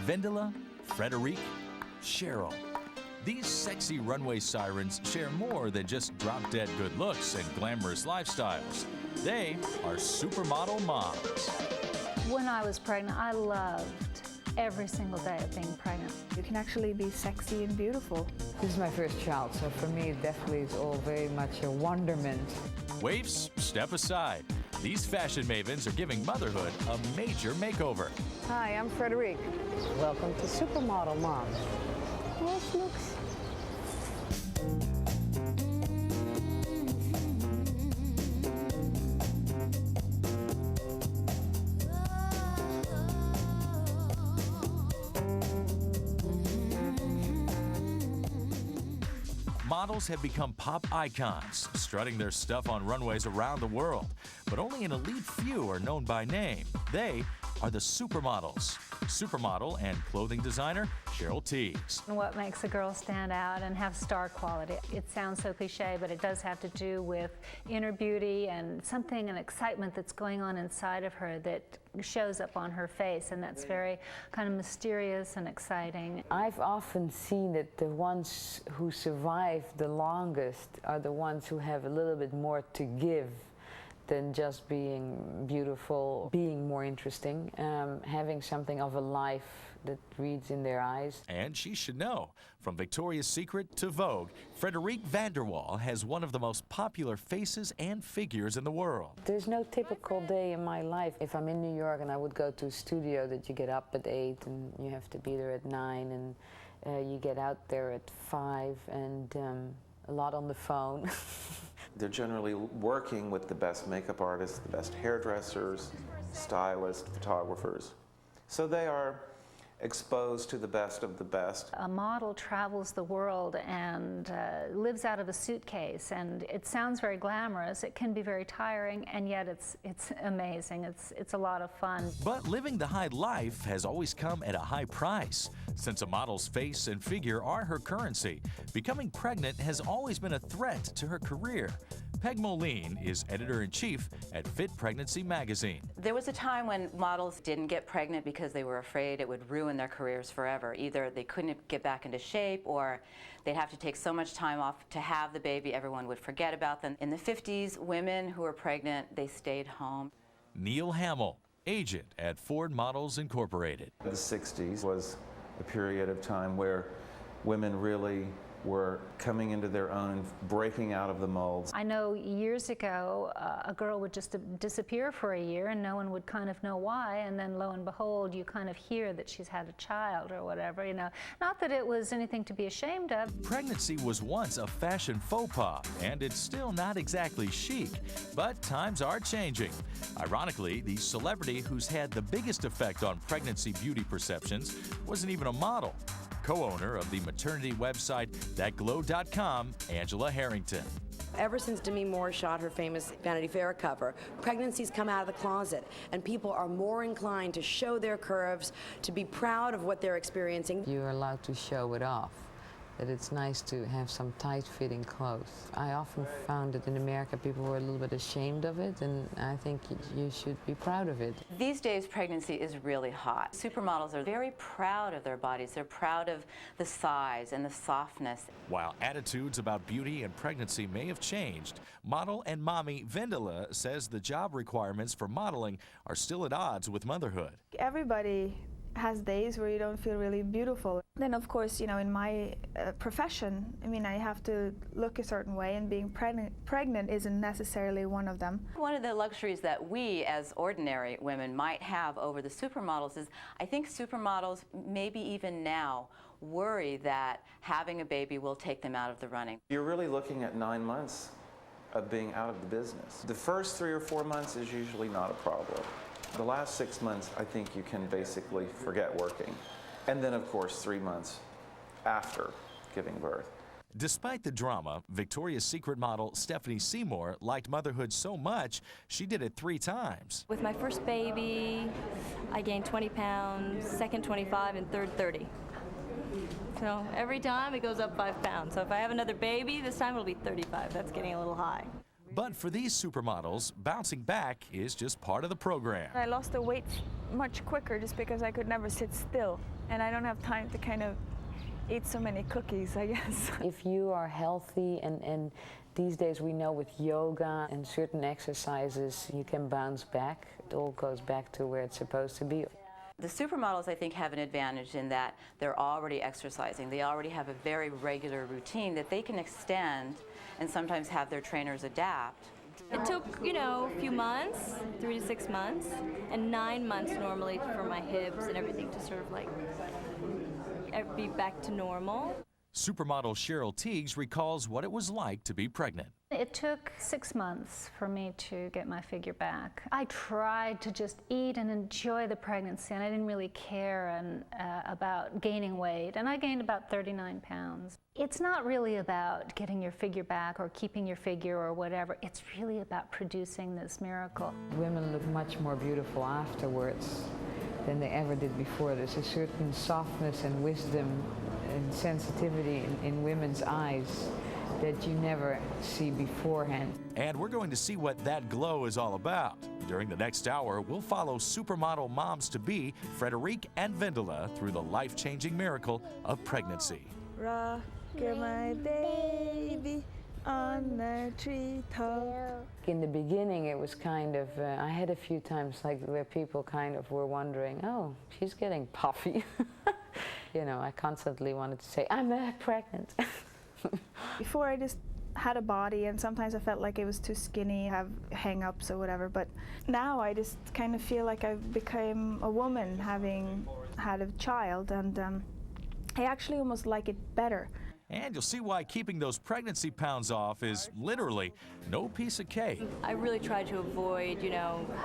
Vendela, Frederique, Cheryl. These sexy runway sirens share more than just drop-dead good looks and glamorous lifestyles. They are supermodel moms. When I was pregnant, I loved every single day of being pregnant. You can actually be sexy and beautiful. This is my first child, so for me it definitely is all very much a wonderment. Waifs, step aside. These fashion mavens are giving motherhood a major makeover. Hi, I'm Frederique. Welcome to Supermodel Moms. Yes, looks. Models have become pop icons, strutting their stuff on runways around the world. But only an elite few are known by name. They are the supermodels. Supermodel and clothing designer Cheryl Teagues. What makes a girl stand out and have star quality? It sounds so cliche, but it does have to do with inner beauty and something, an excitement that's going on inside of her that shows up on her face, and that's very kind of mysterious and exciting. I've often seen that the ones who survive the longest are the ones who have a little bit more to give than just being beautiful, being more interesting, having something of a life that reads in their eyes. And she should know. From Victoria's Secret to Vogue, Frederique Vanderwall has one of the most popular faces and figures in the world. There's no typical day in my life. If I'm in New York and I would go to a studio that you get up at 8 and you have to be there at 9 and you get out there at 5 and a lot on the phone. They're generally working with the best makeup artists, the best hairdressers, stylists, photographers. So they are exposed to the best of the best. A model travels the world and lives out of a suitcase, and it sounds very glamorous. It can be very tiring, and yet it's amazing. It's a lot of fun. But living the high life has always come at a high price. Since a model's face and figure are her currency, becoming pregnant has always been a threat to her career. Peg Moline is editor-in-chief at Fit Pregnancy magazine. There was a time when models didn't get pregnant because they were afraid it would ruin their careers forever. Either they couldn't get back into shape, or they'd have to take so much time off to have the baby everyone would forget about them. In the 50s, women who were pregnant, they stayed home. Neil Hamill, agent at Ford Models Incorporated. The 60s was a period of time where women really were coming into their own and breaking out of the molds. I know years ago a girl would just disappear for a year and no one would kind of know why, and then lo and behold you kind of hear that she's had a child or whatever, you know. Not that it was anything to be ashamed of. Pregnancy was once a fashion faux pas, and it's still not exactly chic, but times are changing. Ironically, the celebrity who's had the biggest effect on pregnancy beauty perceptions wasn't even a model. Co-owner of the maternity website ThatGlow.com, Angela Harrington. Ever since Demi Moore shot her famous Vanity Fair cover, pregnancies come out of the closet, and people are more inclined to show their curves, to be proud of what they're experiencing. You're allowed to show it off, that it's nice to have some tight-fitting clothes. I often found that in America people were a little bit ashamed of it, and I think you should be proud of it. These days, pregnancy is really hot. Supermodels are very proud of their bodies. They're proud of the size and the softness. While attitudes about beauty and pregnancy may have changed, model and mommy Vendela says the job requirements for modeling are still at odds with motherhood. Everybody has days where you don't feel really beautiful. Then of course, you know, in my profession, I mean, I have to look a certain way, and being pregnant isn't necessarily one of them. One of the luxuries that we as ordinary women might have over the supermodels is, I think supermodels, maybe even now, worry that having a baby will take them out of the running. You're really looking at 9 months of being out of the business. The first 3 or 4 months is usually not a problem. The last 6 months, I think you can basically forget working. And then, of course, 3 months after giving birth. Despite the drama, Victoria's Secret model Stephanie Seymour liked motherhood so much, she did it 3 times. With my first baby, I gained 20 pounds, second 25, and third 30. So every time it goes up 5 pounds. So if I have another baby, this time it'll be 35. That's getting a little high. But for these supermodels, bouncing back is just part of the program. I lost the weight much quicker just because I could never sit still. and I don't have time to kind of eat so many cookies, I guess. If you are healthy, and these days we know with yoga and certain exercises you can bounce back. It all goes back to where it's supposed to be. The supermodels, I think, have an advantage in that they're already exercising. They already have a very regular routine that they can extend and sometimes have their trainers adapt. It took, a few months, 3 to 6 months, and 9 months normally for my hips and everything to sort of like be back to normal. Supermodel Cheryl Teagues recalls what it was like to be pregnant. It took 6 months for me to get my figure back. I tried to just eat and enjoy the pregnancy, and I didn't really care about gaining weight, and I gained about 39 pounds. It's not really about getting your figure back or keeping your figure or whatever. It's really about producing this miracle. Women look much more beautiful afterwards than they ever did before. There's a certain softness and wisdom and sensitivity in women's eyes that you never see beforehand. And we're going to see what that glow is all about. During the next hour, we'll follow Supermodel Moms to be, Frederique and Vendela, through the life-changing miracle of pregnancy. Rock my baby on the treetop. In the beginning, it was kind of, I had a few times like where people kind of were wondering, oh, she's getting puffy. I constantly wanted to say, I'm pregnant. Before I just had a body, and sometimes I felt like it was too skinny, have hang-ups or whatever, but now I just kind of feel like I've become a woman having had a child, and I actually almost like it better. And you'll see why keeping those pregnancy pounds off is literally no piece of cake. I really try to avoid,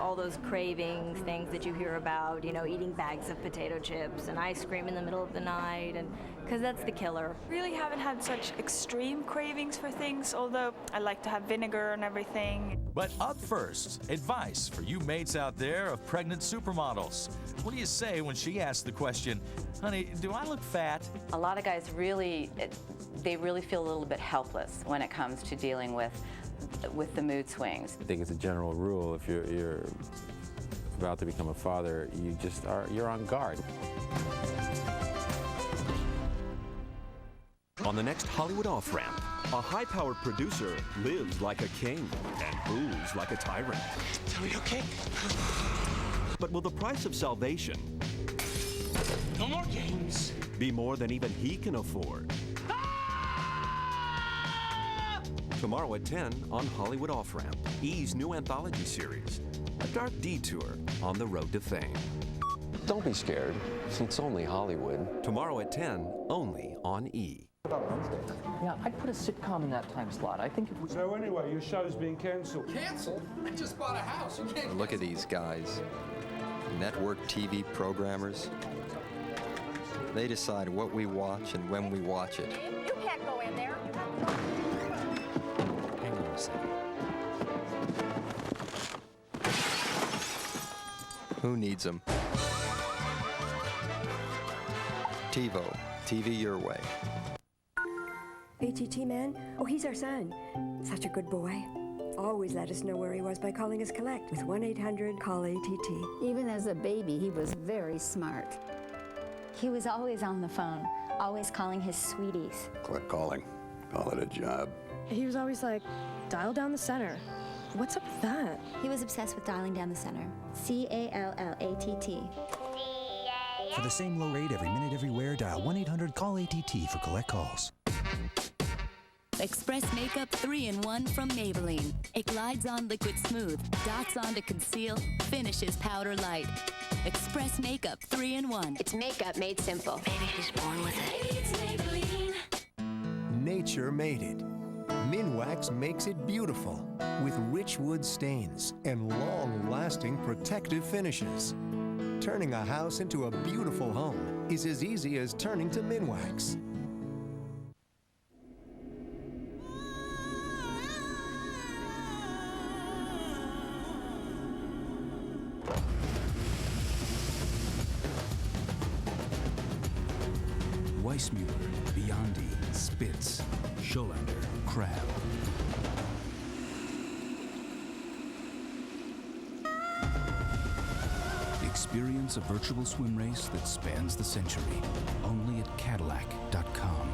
all those cravings, things that you hear about, eating bags of potato chips and ice cream in the middle of the night, and because that's the killer. Really haven't had such extreme cravings for things, although I like to have vinegar and everything. But up first, advice for you mates out there of pregnant supermodels. What do you say when she asks the question, honey, do I look fat? A lot of guys really feel a little bit helpless when it comes to dealing with the mood swings. I think it's a general rule, if you're about to become a father, you're on guard. On the next Hollywood off-ramp, a high-powered producer lives like a king and moves like a tyrant. Are we okay? But will the price of salvation No more games. be more than even he can afford? Tomorrow at 10 on Hollywood Off-Ramp, E's new anthology series, a dark detour on the road to fame. Don't be scared. It's only Hollywood. Tomorrow at 10, only on E. Yeah, I'd put a sitcom in that time slot. I think it was. So anyway, your show's being cancelled. Cancelled? I just bought a house. You can't. Look at these guys. Network TV programmers. They decide what we watch and when we watch it. You can't go in there. Hang on a second. Who needs them? TiVo. TV your way. ATT man? Oh, he's our son. Such a good boy. Always let us know where he was by calling us collect with 1-800-CALL-ATT. Even as a baby, he was very smart. He was always on the phone, always calling his sweeties. Quit calling. Call it a job. He was always like, dial down the center. What's up with that? He was obsessed with dialing down the center. CALLATT. For the same low rate every minute, everywhere, dial 1-800-CALL-ATT for collect calls. Express Makeup 3-in-1 from Maybelline. It glides on liquid smooth, dots on to conceal, finishes powder light. Express Makeup 3-in-1. It's makeup made simple. Maybe she's born with it. It's Maybelline. Nature made it. Minwax makes it beautiful with rich wood stains and long-lasting protective finishes. Turning a house into a beautiful home is as easy as turning to Minwax. Weissmuller, Biondi, Spitz, Scholander, Crab. Experience a virtual swim race that spans the century. Only at Cadillac.com.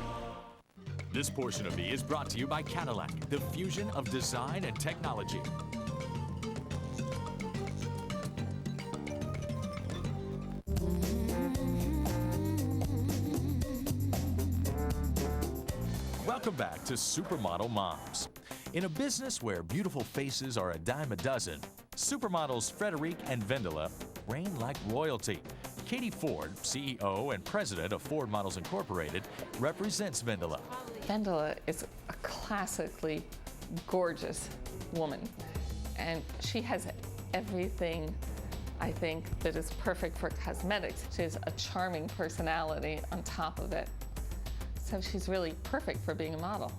This portion of E is brought to you by Cadillac, the fusion of design and technology. Welcome back to Supermodel Moms. In a business where beautiful faces are a dime a dozen, supermodels Frederique and Vendela reign like royalty. Katie Ford, CEO and president of Ford Models Incorporated, represents Vendela. Vendela is a classically gorgeous woman, and she has everything, I think, that is perfect for cosmetics. She has a charming personality on top of it, so she's really perfect for being a model.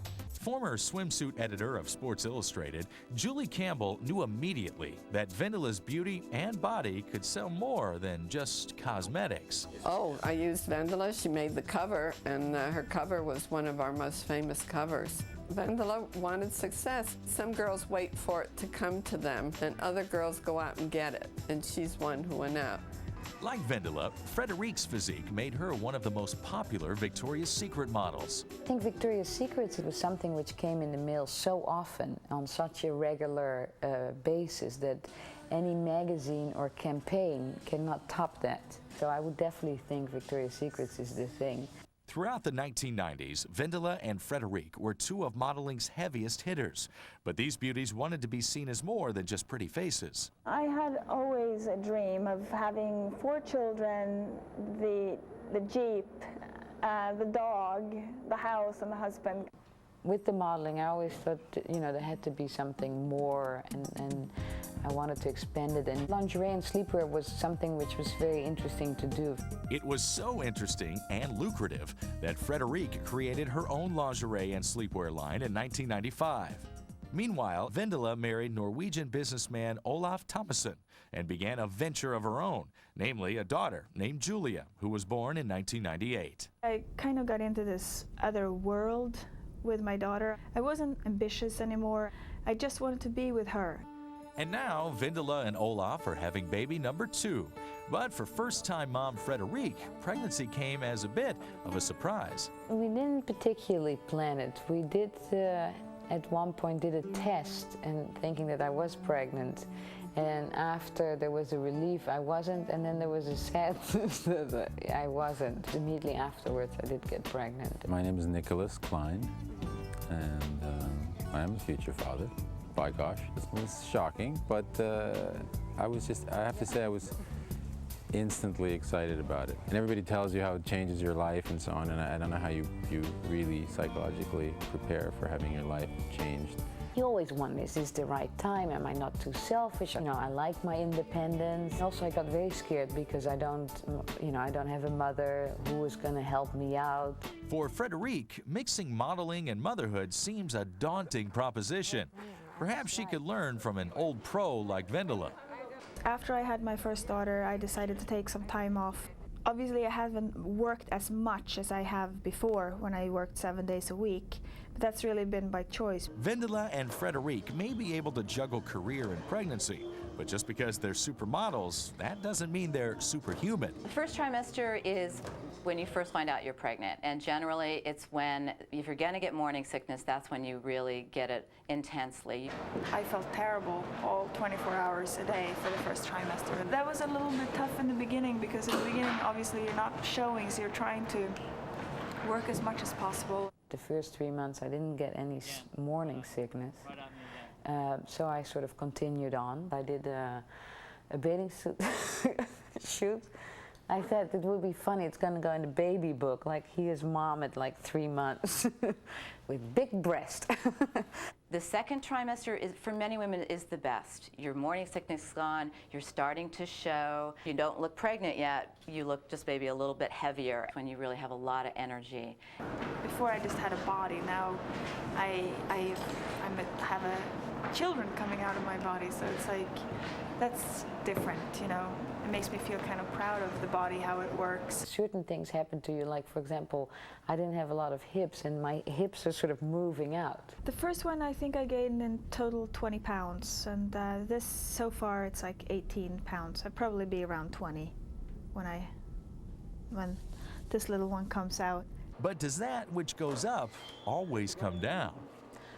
Former swimsuit editor of Sports Illustrated, Julie Campbell knew immediately that Vendela's beauty and body could sell more than just cosmetics. Oh, I used Vendela. She made the cover, and her cover was one of our most famous covers. Vendela wanted success. Some girls wait for it to come to them, and other girls go out and get it, and she's one who went out. Like Vendela, Frederique's physique made her one of the most popular Victoria's Secret models. I think Victoria's Secret was something which came in the mail so often on such a regular basis that any magazine or campaign cannot top that. So I would definitely think Victoria's Secret is the thing. Throughout the 1990s, Vendela and Frederique were two of modeling's heaviest hitters. But these beauties wanted to be seen as more than just pretty faces. I had always a dream of having 4 children, the Jeep, the dog, the house, and the husband. With the modeling, I always thought, there had to be something more, and I wanted to expand it. And lingerie and sleepwear was something which was very interesting to do. It was so interesting and lucrative that Frederique created her own lingerie and sleepwear line in 1995. Meanwhile, Vendela married Norwegian businessman Olaf Thomassen and began a venture of her own, namely a daughter named Julia, who was born in 1998. I kind of got into this other world with my daughter. I wasn't ambitious anymore. I just wanted to be with her. And now, Vendela and Olaf are having baby number 2. But for first-time mom Frederique, pregnancy came as a bit of a surprise. We didn't particularly plan it. We did, at one point, did a test and thinking that I was pregnant. And after there was a relief, I wasn't, and then there was a sadness that I wasn't. Immediately afterwards, I did get pregnant. My name is Nicholas Klein, and I am a future father. By gosh, it was shocking, but I have to say I was instantly excited about it. And everybody tells you how it changes your life and so on, and I don't know how you really psychologically prepare for having your life changed. You always wonder, is this the right time? Am I not too selfish? I like my independence. Also, I got very scared because I don't have a mother who is going to help me out. For Frederique, mixing modeling and motherhood seems a daunting proposition. Perhaps she could learn from an old pro like Vendela. After I had my first daughter, I decided to take some time off. Obviously, I haven't worked as much as I have before when I worked 7 days a week, but that's really been by choice. Vendela and Frederique may be able to juggle career and pregnancy, but just because they're supermodels, that doesn't mean they're superhuman. The first trimester is when you first find out you're pregnant, and generally it's when, if you're going to get morning sickness, that's when you really get it intensely. I felt terrible all 24 hours a day for the first trimester. That was a little bit tough in the beginning because in the beginning obviously you're not showing, so you're trying to work as much as possible. The first 3 months I didn't get any morning sickness, so I sort of continued on. I did a bathing suit shoot. I thought it would be funny, it's going to go in the baby book, like here's mom at like 3 months with big breast. The second trimester, for many women, is the best. Your morning sickness is gone, you're starting to show. You don't look pregnant yet, you look just maybe a little bit heavier when you really have a lot of energy. Before I just had a body, now I have a children coming out of my body. So it's like, that's different, you know. It makes me feel kind of proud of the body, how it works. Certain things happen to you, like for example, I didn't have a lot of hips and my hips are sort of moving out. The first one I think I gained in total 20 pounds, and this so far it's like 18 pounds. I'd probably be around 20 when this little one comes out. But does that which goes up always come down?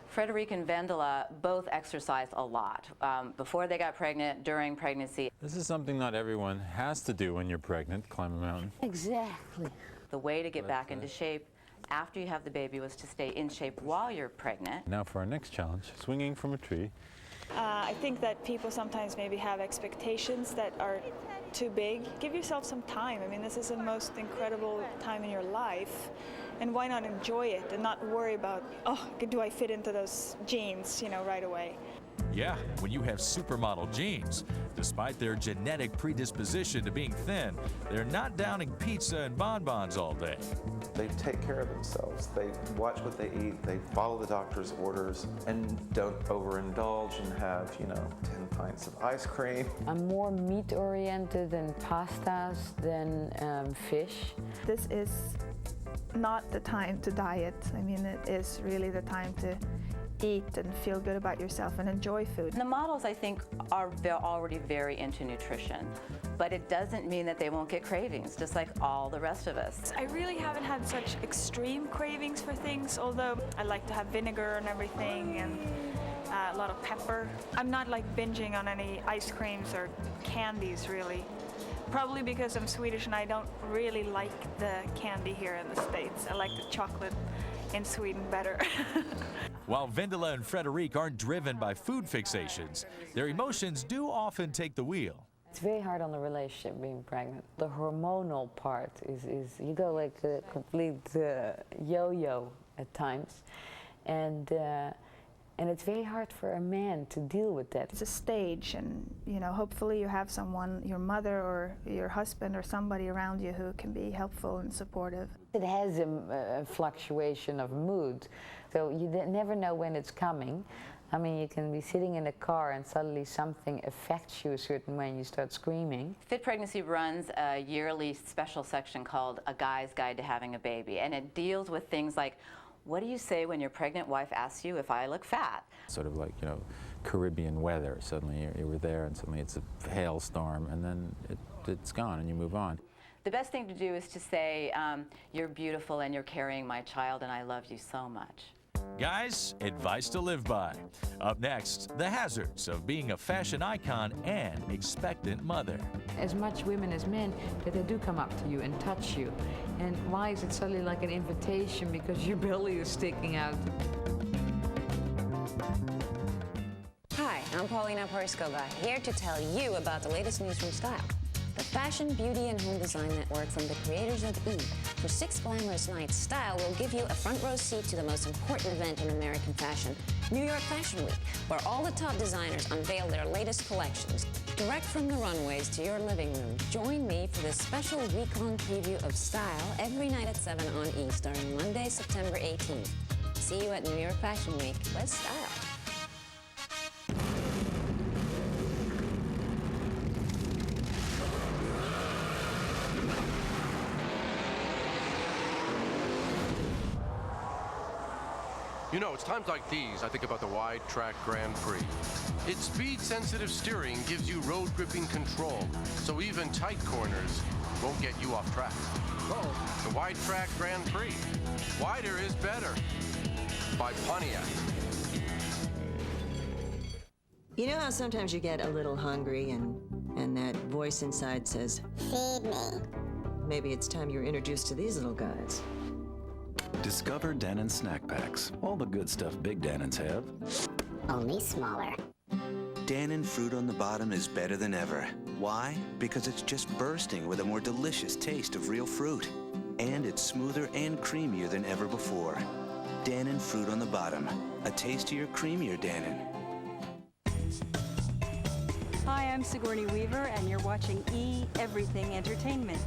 Frederique and Vendela both exercise a lot before they got pregnant, during pregnancy. This is something not everyone has to do when you're pregnant, climb a mountain. Exactly. The way to get back into shape after you have the baby was to stay in shape while you're pregnant. Now for our next challenge, swinging from a tree. I think that people sometimes maybe have expectations that are too big. Give yourself some time. I mean, this is the most incredible time in your life. And why not enjoy it and not worry about, oh, do I fit into those jeans, you know, right away? Yeah, when you have supermodel genes, despite their genetic predisposition to being thin, they're not downing pizza and bonbons all day. They take care of themselves. They watch what they eat. They follow the doctor's orders and don't overindulge and have, you know, 10 pints of ice cream. I'm more meat-oriented than pastas than fish. This is not the time to diet. I mean, it is really the time to eat and feel good about yourself and enjoy food. The models, I think, they're already very into nutrition, but it doesn't mean that they won't get cravings, just like all the rest of us. I really haven't had such extreme cravings for things, although I like to have vinegar and everything and a lot of pepper. I'm not like binging on any ice creams or candies, really. Probably because I'm Swedish and I don't really like the candy here in the States. I like the chocolate in Sweden better. While Vendela and Frederique aren't driven by food fixations, their emotions do often take the wheel. It's very hard on the relationship being pregnant. The hormonal part is you go like a complete yo-yo at times. And it's very hard for a man to deal with that. It's a stage, and you know, hopefully you have someone, your mother or your husband or somebody around you who can be helpful and supportive. It has a fluctuation of mood, so you never know when it's coming. I mean, you can be sitting in a car and suddenly something affects you a certain way and you start screaming. Fit Pregnancy runs a yearly special section called A Guy's Guide to Having a Baby, and it deals with things like, what do you say when your pregnant wife asks you if I look fat? Sort of like, you know, Caribbean weather. Suddenly you were there and suddenly it's a hailstorm and then it's gone and you move on. The best thing to do is to say, you're beautiful and you're carrying my child and I love you so much. Guys, advice to live by. Up next, the hazards of being a fashion icon and expectant mother. As much women as men, that they do come up to you and touch you. And why is it suddenly like an invitation because your belly is sticking out? Hi, I'm Paulina Pariskova, here to tell you about the latest news from Style. The Fashion, Beauty, and Home Design Network from the creators of E. For 6 glamorous nights, Style will give you a front-row seat to the most important event in American fashion, New York Fashion Week, where all the top designers unveil their latest collections. Direct from the runways to your living room, join me for this special week-long preview of Style every night at 7 on E, starting Monday, September 18th. See you at New York Fashion Week with Style. You know, it's times like these I think about the Wide Track Grand Prix. Its speed-sensitive steering gives you road-gripping control, so even tight corners won't get you off track. The Wide Track Grand Prix. Wider is better. By Pontiac. You know how sometimes you get a little hungry and that voice inside says, "Feed me." Maybe it's time you're introduced to these little guys. Discover Dannon Snack Packs. All the good stuff big Dannons have. Only smaller. Dannon fruit on the bottom is better than ever. Why? Because it's just bursting with a more delicious taste of real fruit. And it's smoother and creamier than ever before. Dannon fruit on the bottom. A tastier, creamier Dannon. Hi, I'm Sigourney Weaver, and you're watching E! Everything Entertainment.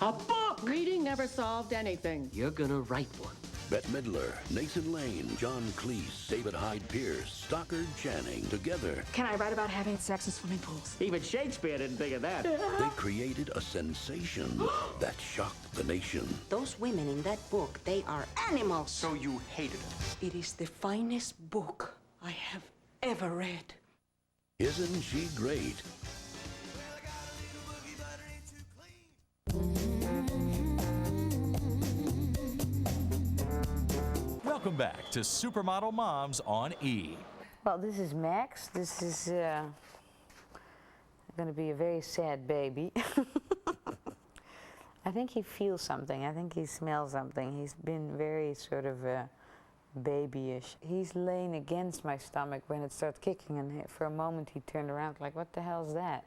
A book! Reading never solved anything. You're gonna write one. Bette Midler, Nathan Lane, John Cleese, David Hyde Pierce, Stockard Channing, together. Can I write about having sex in swimming pools? Even Shakespeare didn't think of that. They created a sensation that shocked the nation. Those women in that book, they are animals. So you hated it? It is the finest book I have ever read. Isn't she great? Welcome back to Supermodel Moms on E! Well, this is Max. This is going to be a very sad baby. I think he feels something. I think he smells something. He's been very sort of babyish. He's laying against my stomach when it started kicking, and for a moment he turned around like, what the hell is that?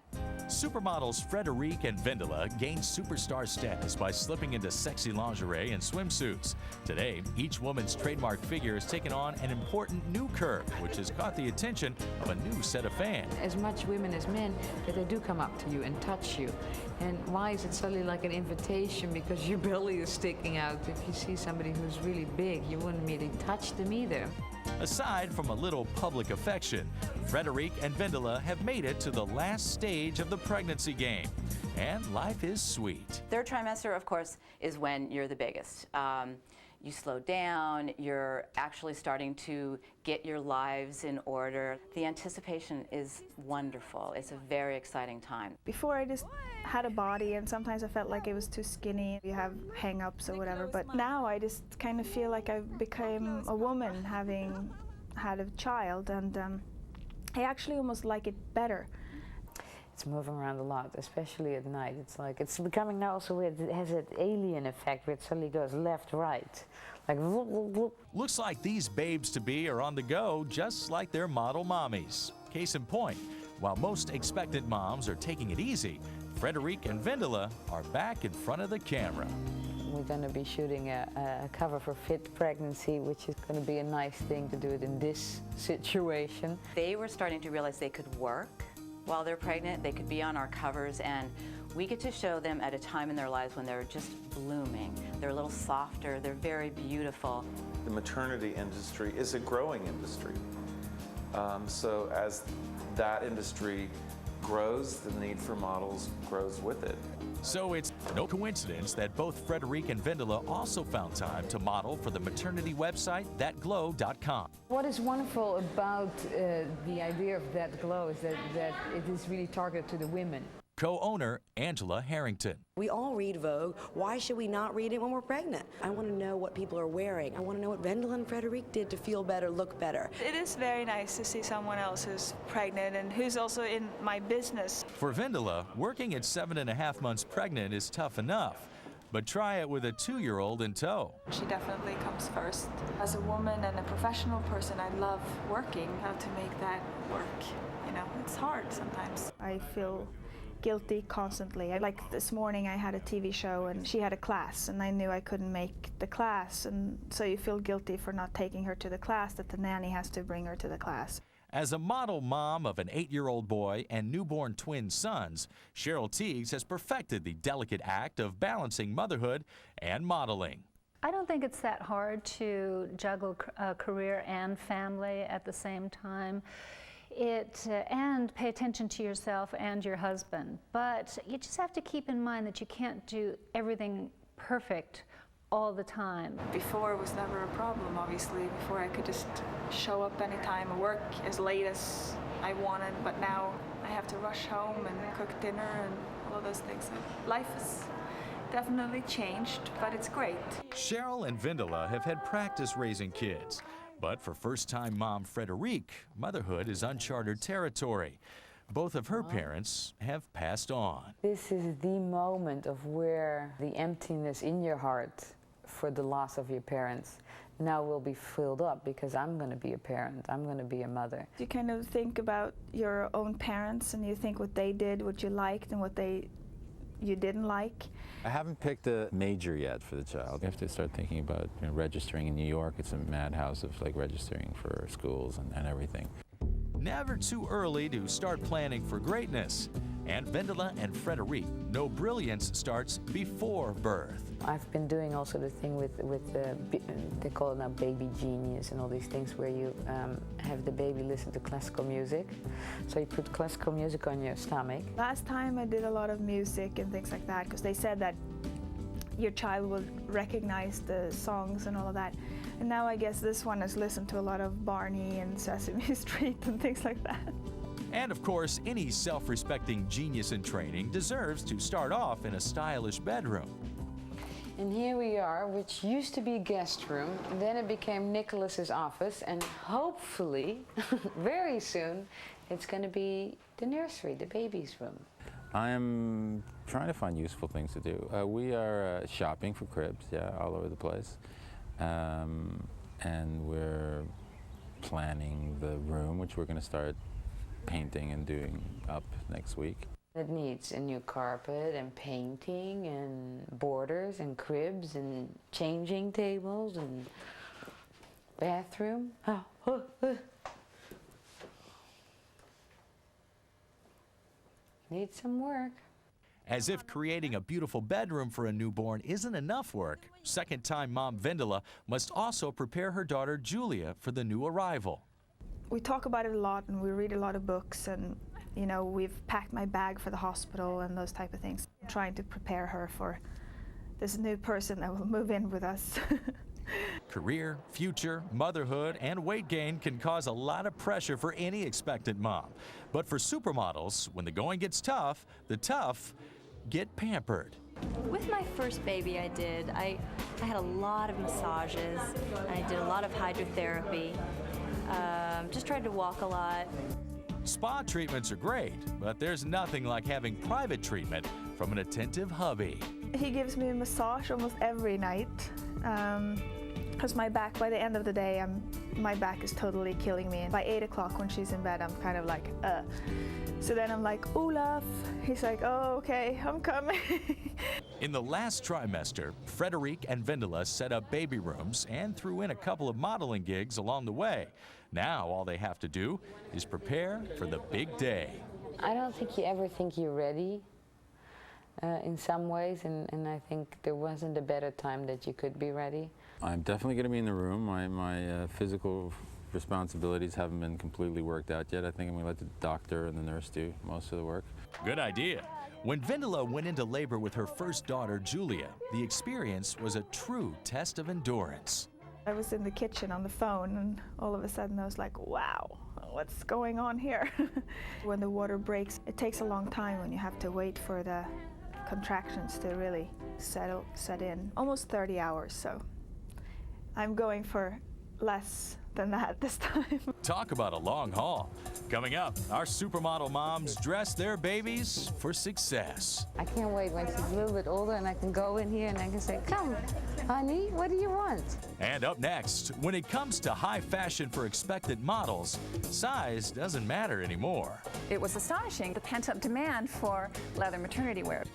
Supermodels Frederique and Vendela gained superstar status by slipping into sexy lingerie and swimsuits. Today, each woman's trademark figure has taken on an important new curve, which has caught the attention of a new set of fans. As much women as men, that they do come up to you and touch you. And why is it suddenly like an invitation because your belly is sticking out? If you see somebody who's really big, you wouldn't immediately touch them either. Aside from a little public affection, Frederique and Vendela have made it to the last stage of the pregnancy game, and life is sweet. Third trimester, of course, is when you're the biggest. You slow down, you're actually starting to get your lives in order. The anticipation is wonderful. It's a very exciting time. Before I just had a body and sometimes I felt like it was too skinny. You have hang-ups or whatever, but now I just kind of feel like I've become a woman having had a child, and I actually almost like it better. It's moving around a lot, especially at night. It's like, it's becoming now also weird. It has that alien effect where it suddenly goes left, right. Like, whoop, whoop, whoop. Looks like these babes-to-be are on the go, just like their model mommies. Case in point, while most expectant moms are taking it easy, Frederique and Vendela are back in front of the camera. We're going to be shooting a cover for Fit Pregnancy, which is going to be a nice thing to do it in this situation. They were starting to realize they could work while they're pregnant. They could be on our covers, and we get to show them at a time in their lives when they're just blooming. They're a little softer, they're very beautiful. The maternity industry is a growing industry. So as that industry grows, the need for models grows with it. So it's no coincidence that both Frederique and Vendela also found time to model for the maternity website thatglow.com. What is wonderful about the idea of That Glow is that it is really targeted to the women. Co-owner Angela Harrington. We all read Vogue. Why should we not read it when we're pregnant? I want to know what people are wearing. I want to know what Vendela and Frederique did to feel better, look better. It is very nice to see someone else who's pregnant and who's also in my business. For Vendela, working at 7.5 months pregnant is tough enough. But try it with a 2-year-old in tow. She definitely comes first. As a woman and a professional person, I love working. How to make that work, you know, it's hard sometimes. I feel guilty constantly. Like this morning I had a TV show and she had a class and I knew I couldn't make the class, and so you feel guilty for not taking her to the class, that the nanny has to bring her to the class. As a model mom of an 8-year-old boy and newborn twin sons, Cheryl Teagues has perfected the delicate act of balancing motherhood and modeling. I don't think it's that hard to juggle career and family at the same time. And pay attention to yourself and your husband. But you just have to keep in mind that you can't do everything perfect all the time. Before it was never a problem, obviously. Before I could just show up anytime and work as late as I wanted, but now I have to rush home and cook dinner and all of those things. So life has definitely changed, but it's great. Cheryl and Vendela have had practice raising kids. But for first-time mom Frederique, motherhood is uncharted territory. Both of her parents have passed on. This is the moment of where the emptiness in your heart for the loss of your parents now will be filled up, because I'm going to be a parent, I'm going to be a mother. You kind of think about your own parents and you think what they did, what you liked, and what you didn't like. I haven't picked a major yet for the child. You have to start thinking about registering in New York. It's a madhouse of registering for schools and everything. Never too early to start planning for greatness. And Vendela and Frederic know brilliance starts before birth. I've been doing also the thing with they call it now baby genius and all these things where you have the baby listen to classical music. So you put classical music on your stomach. Last time I did a lot of music and things like that because they said that your child will recognize the songs and all of that. And now I guess this one has listened to a lot of Barney and Sesame Street and things like that. And of course, any self-respecting genius in training deserves to start off in a stylish bedroom. And here we are, which used to be a guest room, then it became Nicholas's office, and hopefully, very soon, it's going to be the nursery, the baby's room. I'm trying to find useful things to do. We are shopping for cribs, all over the place. And we're planning the room, which we're going to start painting and doing up next week. It needs a new carpet and painting and borders and cribs and changing tables and bathroom. Needs some work. As if creating a beautiful bedroom for a newborn isn't enough work, second-time mom Vendela must also prepare her daughter Julia for the new arrival. We talk about it a lot and we read a lot of books, and you know, we've packed my bag for the hospital and those type of things, trying to prepare her for this new person that will move in with us. Career, future, motherhood, and weight gain can cause a lot of pressure for any expectant mom. But for supermodels, when the going gets tough, the tough get pampered. With my first baby I had a lot of massages, I did a lot of hydrotherapy, just tried to walk a lot. Spa treatments are great, but there's nothing like having private treatment from an attentive hubby. He gives me a massage almost every night, because my back, by the end of the day, my back is totally killing me. And by 8 o'clock when she's in bed, I'm kind of like, So then I'm like, Olaf. He's like, oh, okay, I'm coming. In the last trimester, Frederic and Vendela set up baby rooms and threw in a couple of modeling gigs along the way. Now all they have to do is prepare for the big day. I don't think you ever think you're ready in some ways, and I think there wasn't a better time that you could be ready. I'm definitely going to be in the room. My physical responsibilities haven't been completely worked out yet. I think I'm going to let the doctor and the nurse do most of the work. Good idea. When Vendela went into labor with her first daughter, Julia, the experience was a true test of endurance. I was in the kitchen on the phone, and all of a sudden I was like, wow, what's going on here? When the water breaks, it takes a long time when you have to wait for the contractions to really set in. Almost 30 hours, so I'm going for less than that this time. Talk about a long haul. Coming up, our supermodel moms dress their babies for success. I can't wait when she's a little bit older and I can go in here and I can say, come, honey, what do you want? And up next, when it comes to high fashion for expectant models, size doesn't matter anymore. It was astonishing, the pent-up demand for leather maternity wear.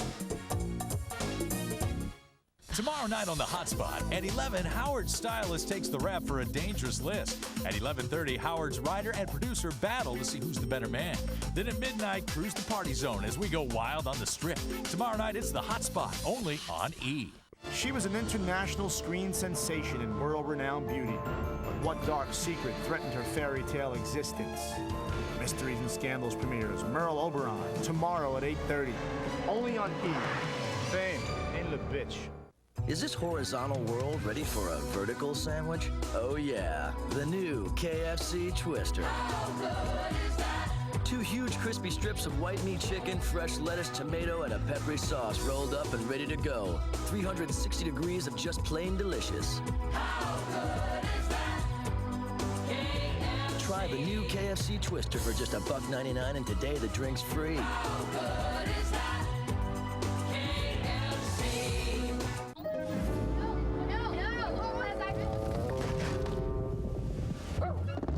Tomorrow night on The Hotspot, at 11, Howard's stylist takes the rap for a dangerous list. At 11:30, Howard's writer and producer battle to see who's the better man. Then at midnight, cruise the party zone as we go wild on the strip. Tomorrow night, it's The Hotspot, only on E! She was an international screen sensation in world-renowned beauty. But what dark secret threatened her fairy tale existence? Mysteries and Scandals premieres Merle Oberon tomorrow at 8:30, only on E! Fame ain't the bitch. Is this horizontal world ready for a vertical sandwich? Oh yeah, the new KFC Twister. 2 huge crispy strips of white meat chicken, fresh lettuce, tomato, and a peppery sauce rolled up and ready to go. 360 degrees of just plain delicious. Try the new KFC Twister for just $1.99, and today the drink's free.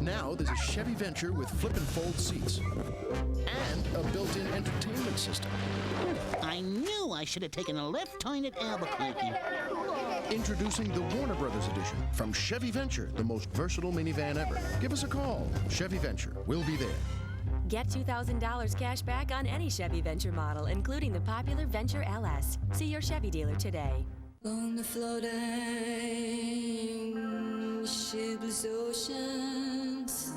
Now there's a Chevy Venture with flip and fold seats and a built-in entertainment system. I knew I should have taken a left turn at Albuquerque. Introducing the Warner Brothers edition from Chevy Venture, the most versatile minivan ever. Give us a call. Chevy Venture. We'll be there. Get $2,000 cash back on any Chevy Venture model, including the popular Venture LS. See your Chevy dealer today. On the floating shipless oceans,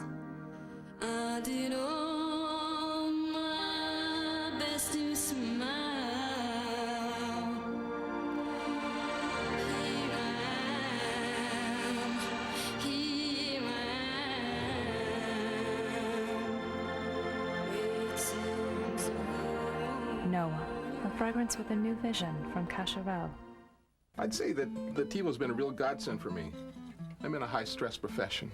I did all my best to smile. Here I am. Noah, a fragrance with a new vision from Cacharel. I'd say that the TiVo's been a real godsend for me. I'm in a high-stress profession.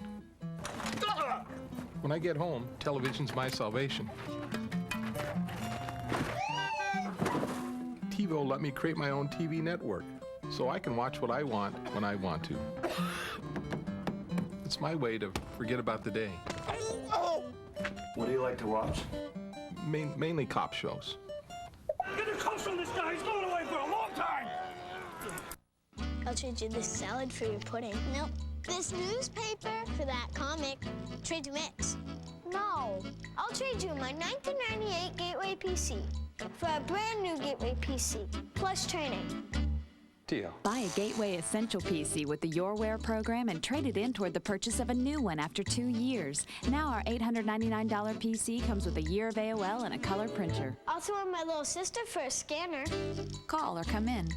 When I get home, television's my salvation. TiVo let me create my own TV network, so I can watch what I want when I want to. It's my way to forget about the day. What do you like to watch? Mainly cop shows. Get a close on this guy. He's going away for a long time. I'll trade you this salad for your pudding. Nope. This newspaper for that comic. Trade you mix. No. I'll trade you my 1998 Gateway PC for a brand new Gateway PC, plus training. Deal. Buy a Gateway Essential PC with the YourWare program and trade it in toward the purchase of a new one after 2 years. Now our $899 PC comes with a year of AOL and a color printer. I'll throw in my little sister for a scanner. Call or come in.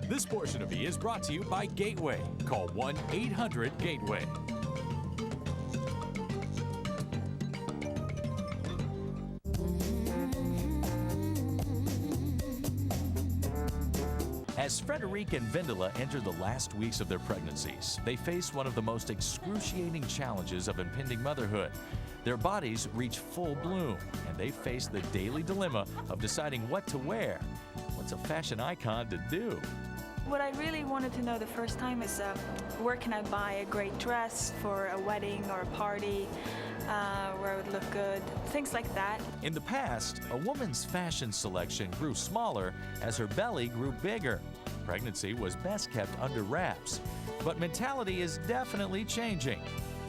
This portion of E! is brought to you by Gateway. Call 1-800-GATEWAY. As Frederique and Vendela enter the last weeks of their pregnancies, they face one of the most excruciating challenges of impending motherhood. Their bodies reach full bloom, and they face the daily dilemma of deciding what to wear. What's a fashion icon to do? What I really wanted to know the first time is where can I buy a great dress for a wedding or a party, where it would look good, things like that. In the past, a woman's fashion selection grew smaller as her belly grew bigger. Pregnancy was best kept under wraps. But mentality is definitely changing.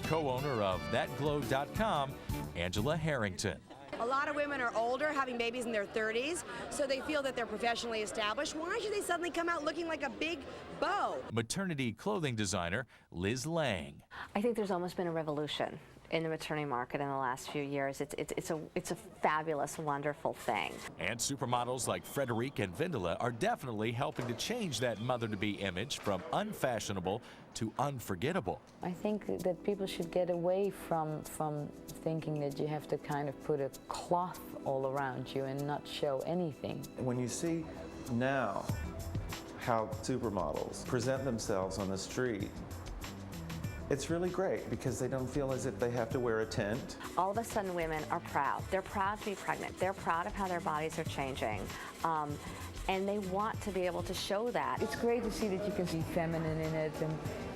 Co-owner of ThatGlow.com, Angela Harrington. A lot of women are older, having babies in their 30s, so they feel that they're professionally established. Why should they suddenly come out looking like a big beau? Maternity clothing designer Liz Lang. I think there's almost been a revolution in the maternity market in the last few years. It's a fabulous, wonderful thing. And supermodels like Frederique and Vendela are definitely helping to change that mother-to-be image from unfashionable to unforgettable. I think that people should get away from thinking that you have to kind of put a cloth all around you and not show anything. When you see now how supermodels present themselves on the street, it's really great because they don't feel as if they have to wear a tent. All of a sudden women are proud. They're proud to be pregnant. They're proud of how their bodies are changing. And they want to be able to show that. It's great to see that you can be feminine in it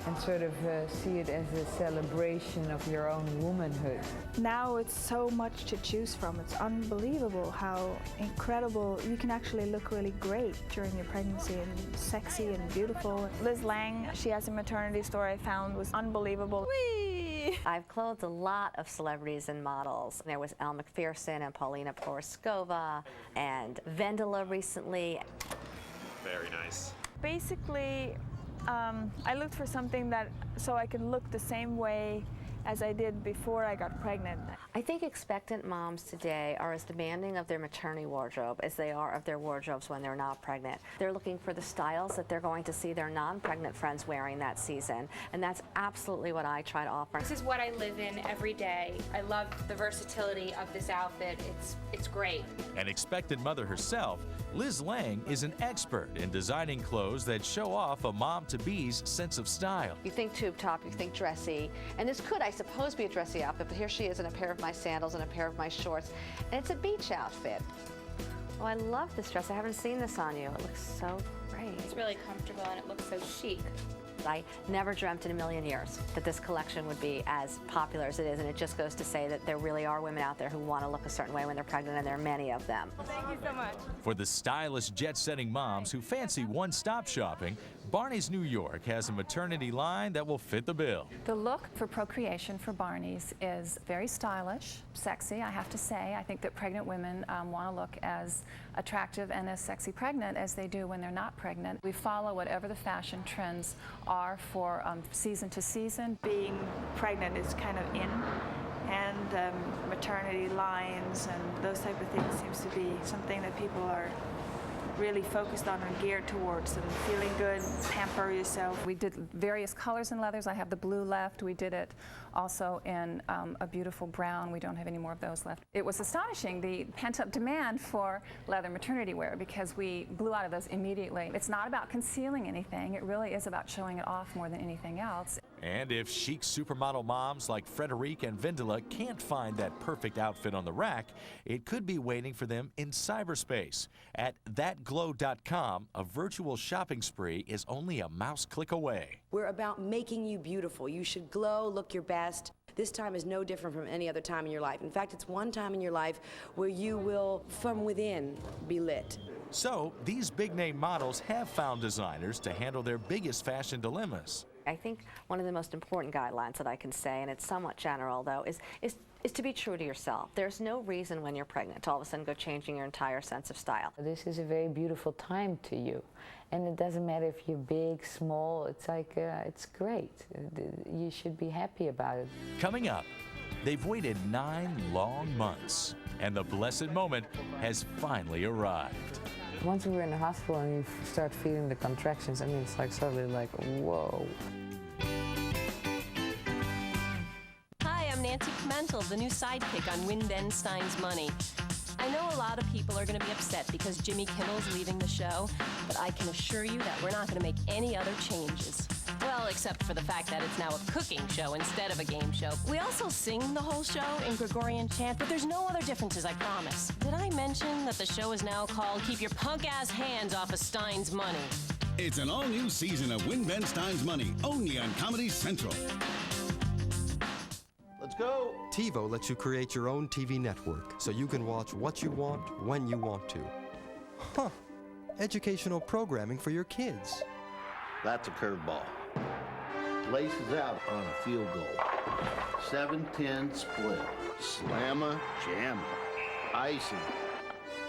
and sort of see it as a celebration of your own womanhood. Now it's so much to choose from. It's unbelievable how incredible you can actually look really great during your pregnancy and sexy and beautiful. Liz Lang, she has a maternity store I found was unbelievable. Whee! I've clothed a lot of celebrities and models. There was Elle Macpherson and Paulina Poroskova and Vendela recently. Very nice. Basically, I looked for something so I can look the same way as I did before I got pregnant. I think expectant moms today are as demanding of their maternity wardrobe as they are of their wardrobes when they're not pregnant. They're looking for the styles that they're going to see their non-pregnant friends wearing that season, and that's absolutely what I try to offer. This is what I live in every day. I love the versatility of this outfit. It's great. An expectant mother herself, Liz Lang is an expert in designing clothes that show off a mom-to-be's sense of style. You think tube top, you think dressy, and this could, I suppose, be a dressy outfit, but here she is in a pair of my sandals and a pair of my shorts, and it's a beach outfit. Oh, I love this dress. I haven't seen this on you. It looks so great. It's really comfortable and it looks so chic. I never dreamt in a million years that this collection would be as popular as it is, and it just goes to say that there really are women out there who want to look a certain way when they're pregnant, and there are many of them. Well, thank you so much. For the stylish, jet-setting moms who fancy one-stop shopping, Barney's New York has a maternity line that will fit the bill. The look for procreation for Barney's is very stylish, sexy, I have to say. I think that pregnant women want to look as attractive and as sexy pregnant as they do when they're not pregnant. We follow whatever the fashion trends are for season to season. Being pregnant is kind of in, and maternity lines and those type of things seems to be something that people are really focused on and geared towards, and feeling good, pamper yourself. We did various colors and leathers. I have the blue left. We did it also in a beautiful brown. We don't have any more of those left. It was astonishing, the pent-up demand for leather maternity wear, because we blew out of those immediately. It's not about concealing anything. It really is about showing it off more than anything else. And if chic supermodel moms like Frederique and Vendela can't find that perfect outfit on the rack, it could be waiting for them in cyberspace. At thatglow.com, a virtual shopping spree is only a mouse click away. We're about making you beautiful. You should glow, look your best. This time is no different from any other time in your life. In fact, it's one time in your life where you will, from within, be lit. So, these big-name models have found designers to handle their biggest fashion dilemmas. I think one of the most important guidelines that I can say, and it's somewhat general though, is to be true to yourself. There's no reason when you're pregnant to all of a sudden go changing your entire sense of style. This is a very beautiful time to you. And it doesn't matter if you're big, small, it's like, it's great. You should be happy about it. Coming up, they've waited 9 long months, and the blessed moment has finally arrived. Once we were in the hospital and you start feeling the contractions, I mean, it's like suddenly like, whoa. Hi, I'm Nancy Pimentel, the new sidekick on Win Ben Stein's Money. I know a lot of people are going to be upset because Jimmy Kimmel's leaving the show, but I can assure you that we're not going to make any other changes. Well, except for the fact that it's now a cooking show instead of a game show. We also sing the whole show in Gregorian chant, but there's no other differences, I promise. Did I mention that the show is now called Keep Your Punk-Ass Hands Off of Stein's Money? It's an all-new season of Win Ben Stein's Money, only on Comedy Central. Let's go! TiVo lets you create your own TV network, so you can watch what you want, when you want to. Huh. Educational programming for your kids. That's a curveball. Laces out on a field goal. 7-10 split. Slamma jamma. Icing.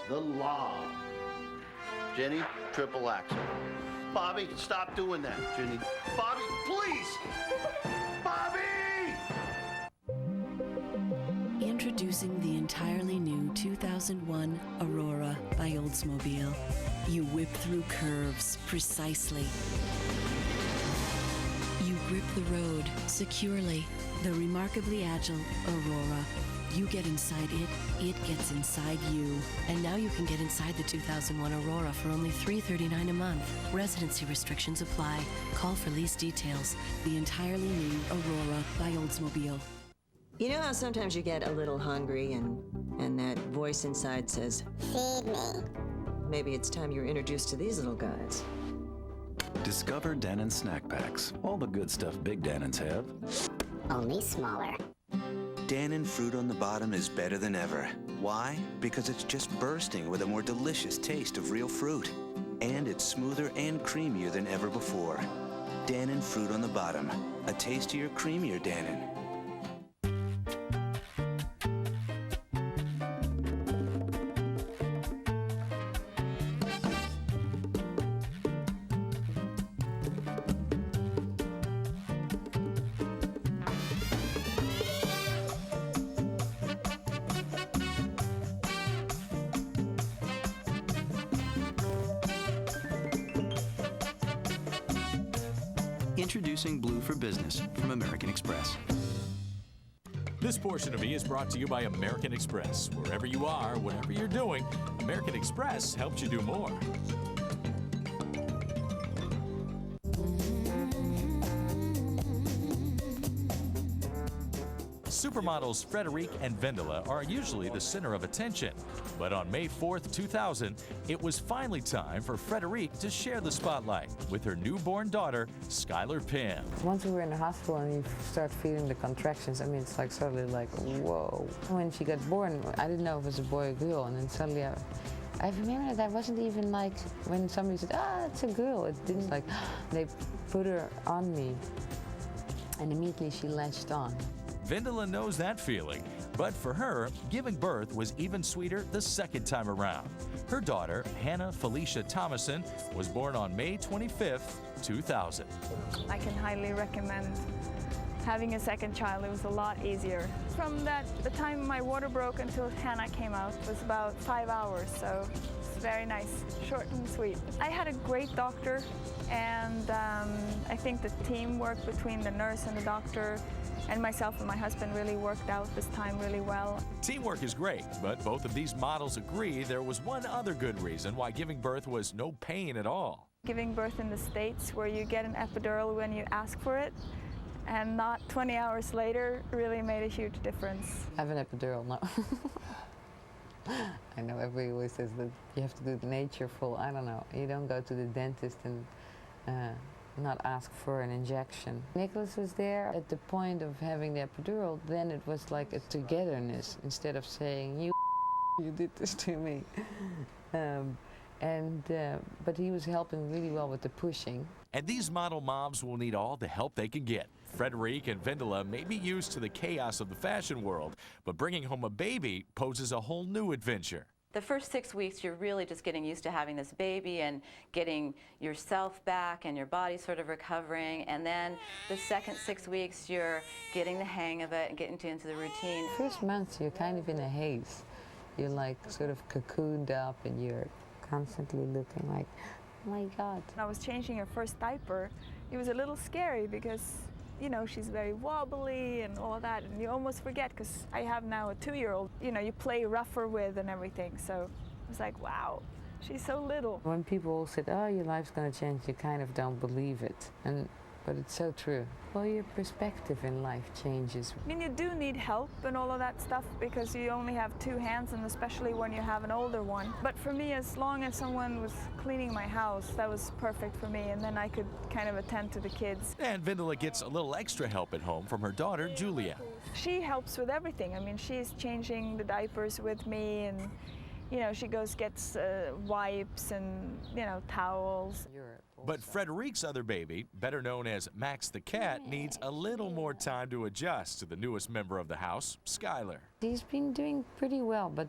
The lob. Jenny, triple axel. Bobby, stop doing that, Jenny. Bobby, please! Bobby! Introducing the entirely new 2001 Aurora by Oldsmobile. You whip through curves precisely. You grip the road securely. The remarkably agile Aurora. You get inside it, it gets inside you. And now you can get inside the 2001 Aurora for only $339 a month. Residency restrictions apply. Call for lease details. The entirely new Aurora by Oldsmobile. You know how sometimes you get a little hungry and that voice inside says, "Feed me." Maybe it's time you're introduced to these little guys. Discover Dannon snack packs. All the good stuff big Dannons have. Only smaller. Dannon fruit on the bottom is better than ever. Why? Because it's just bursting with a more delicious taste of real fruit. And it's smoother and creamier than ever before. Dannon fruit on the bottom. A tastier, creamier Dannon. Introducing Blue for Business from American Express. This portion of E! is brought to you by American Express. Wherever you are, whatever you're doing, American Express helps you do more. Supermodels Frederique and Vendela are usually the center of attention. But on May 4th, 2000, it was finally time for Frederique to share the spotlight with her newborn daughter, Skylar Pym. Once we were in the hospital and you start feeling the contractions, I mean, it's like suddenly like, whoa. When she got born, I didn't know if it was a boy or girl, and then suddenly I remember that wasn't even like when somebody said, ah, it's a girl. It didn't like, they put her on me and immediately she latched on. Vendela knows that feeling, but for her, giving birth was even sweeter the second time around. Her daughter, Hannah Felicia Thomason, was born on May 25th, 2000. I can highly recommend having a second child. It was a lot easier. From the time my water broke until Hannah came out was about 5 hours, so it's very nice, short and sweet. I had a great doctor, and I think the teamwork between the nurse and the doctor and myself and my husband really worked out this time really well. Teamwork is great, but both of these models agree there was one other good reason why giving birth was no pain at all. Giving birth in the States, where you get an epidural when you ask for it, and not 20 hours later, really made a huge difference. I have an epidural now. I know everybody always says that you have to do the natureful. I don't know. You don't go to the dentist and not ask for an injection. Nicholas was there at the point of having the epidural. Then it was like a togetherness instead of saying, you did this to me. But he was helping really well with the pushing. And these model moms will need all the help they can get. Frederique and Vendela may be used to the chaos of the fashion world, but bringing home a baby poses a whole new adventure. The first 6 weeks, you're really just getting used to having this baby and getting yourself back and your body sort of recovering. And then the second 6 weeks, you're getting the hang of it and getting into the routine. First month, you're kind of in a haze. You're like sort of cocooned up and you're constantly looking like, oh my God. When I was changing her first diaper, it was a little scary because, you know, she's very wobbly and all that, and you almost forget, because I have now a 2-year-old, you know, you play rougher with and everything, so it was like, wow, she's so little. When people said, oh, your life's gonna change, you kind of don't believe it. But it's so true. Well, your perspective in life changes. I mean, you do need help and all of that stuff because you only have 2 hands, and especially when you have an older one. But for me, as long as someone was cleaning my house, that was perfect for me, and then I could kind of attend to the kids. And Vendela gets a little extra help at home from her daughter, Julia. She helps with everything. I mean, she's changing the diapers with me, and you know, she gets wipes and, you know, towels. But Frederique's other baby, better known as Max the cat, needs a little more time to adjust to the newest member of the house, Skylar. He's been doing pretty well, but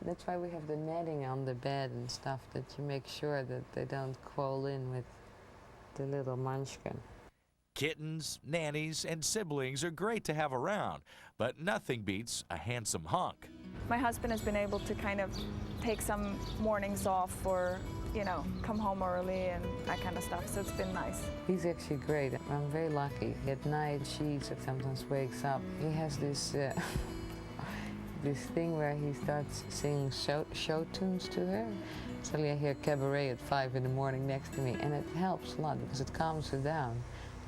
that's why we have the netting on the bed and stuff, that you make sure that they don't crawl in with the little munchkin. Kittens, nannies, and siblings are great to have around, but nothing beats a handsome hunk. My husband has been able to kind of take some mornings off or, you know, come home early and that kind of stuff, so it's been nice. He's actually great. I'm very lucky. At night, she sometimes wakes up. He has this this thing where he starts singing show tunes to her. Suddenly I hear cabaret at 5 in the morning next to me, and it helps a lot because it calms her down